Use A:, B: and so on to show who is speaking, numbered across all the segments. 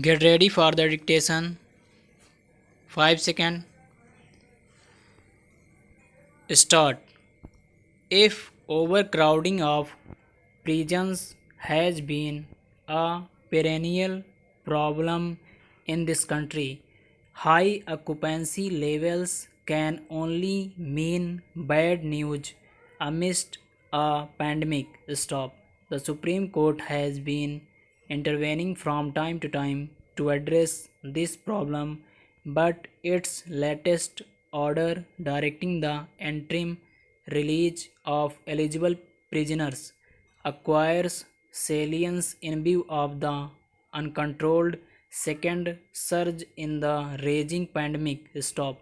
A: Get ready for the dictation. 5 seconds. Start. If overcrowding of prisons has been a perennial problem in this country, high occupancy levels can only mean bad news amidst a pandemic. Stop. The Supreme Court has been intervening from time to time to address this problem, but its latest order directing the interim release of eligible prisoners acquires salience in view of the uncontrolled second surge in the raging pandemic. Stop.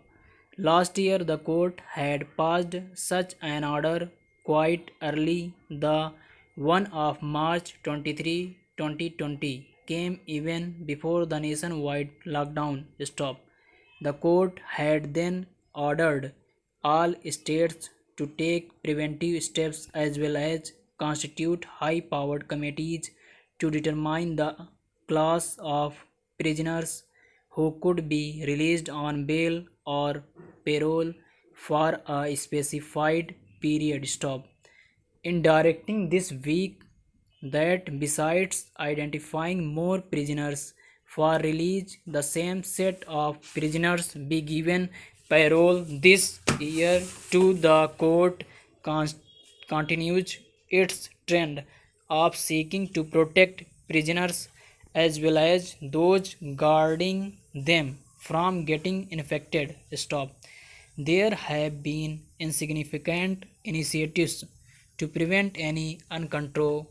A: Last year, the court had passed such an order quite early. The one of March 23, 2020 came even before the nationwide lockdown stopped. The court had then ordered all states to take preventive steps as well as constitute high-powered committees to determine the class of prisoners who could be released on bail or parole for a specified period. Stop. In directing this week, that besides identifying more prisoners for release, the same set of prisoners be given parole this year to the court continues its trend of seeking to protect prisoners as well as those guarding them from getting infected. Stop. There have been insignificant initiatives to prevent any uncontrollable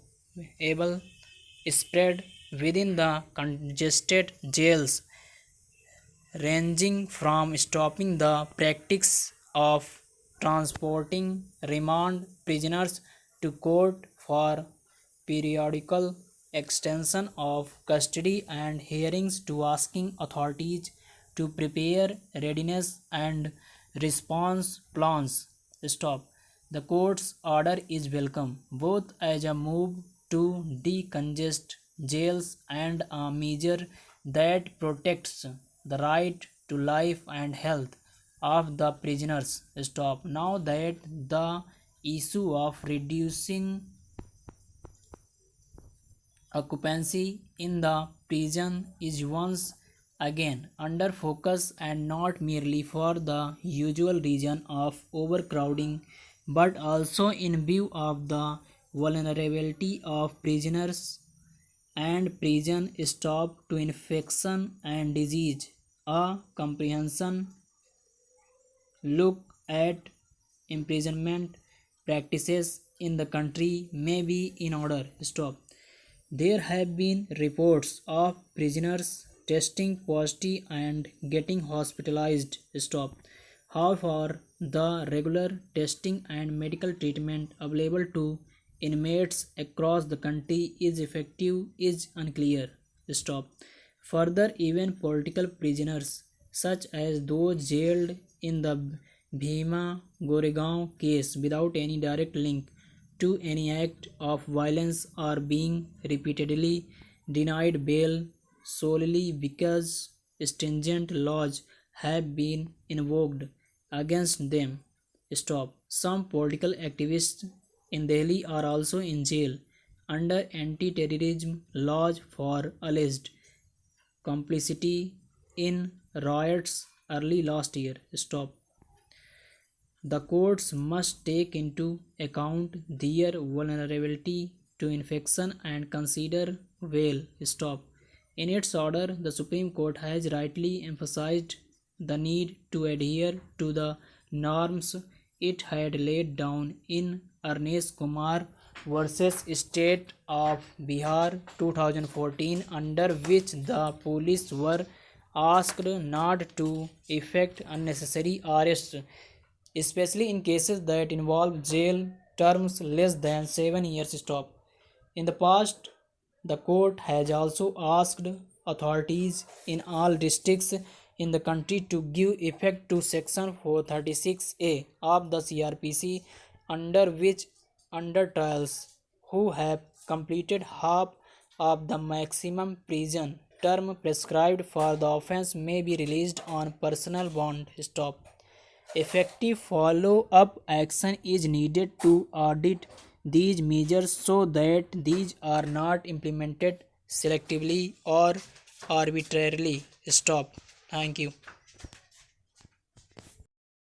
A: spread within the congested jails, ranging from stopping the practice of transporting remand prisoners to court for periodical extension of custody and hearings to asking authorities to prepare readiness and response plans. Stop. The court's order is welcome, both as a move to decongest jails and a measure that protects the right to life and health of the prisoners. Stop. Now that the issue of reducing occupancy in the prison is once again under focus, and not merely for the usual reason of overcrowding but also in view of the vulnerability of prisoners and prison staff to infection and disease. A comprehensive look at imprisonment practices in the country may be in order. Stop. There have been reports of prisoners testing positive and getting hospitalized. Stop. However, the regular testing and medical treatment available to inmates across the country is effective is unclear. Stop. Further, even political prisoners, such as those jailed in the Bhima Goregaon case without any direct link to any act of violence, are being repeatedly denied bail solely because stringent laws have been invoked against them. Stop. Some political activists in Delhi are also in jail under anti-terrorism laws for alleged complicity in riots early last year. Stop. The courts must take into account their vulnerability to infection and consider well. Stop. In its order, the Supreme Court has rightly emphasized the need to adhere to the norms it had laid down in Arnesh Kumar versus State of Bihar 2014, under which the police were asked not to effect unnecessary arrests, especially in cases that involve jail terms less than 7 years. Stop. In the past, the court has also asked authorities in all districts in the country to give effect to Section 436A of the CRPC, under which under trials who have completed half of the maximum prison term prescribed for the offence may be released on personal bond. Stop. Effective follow up action is needed to audit these measures so that these are not implemented selectively or arbitrarily. Stop. Thank you.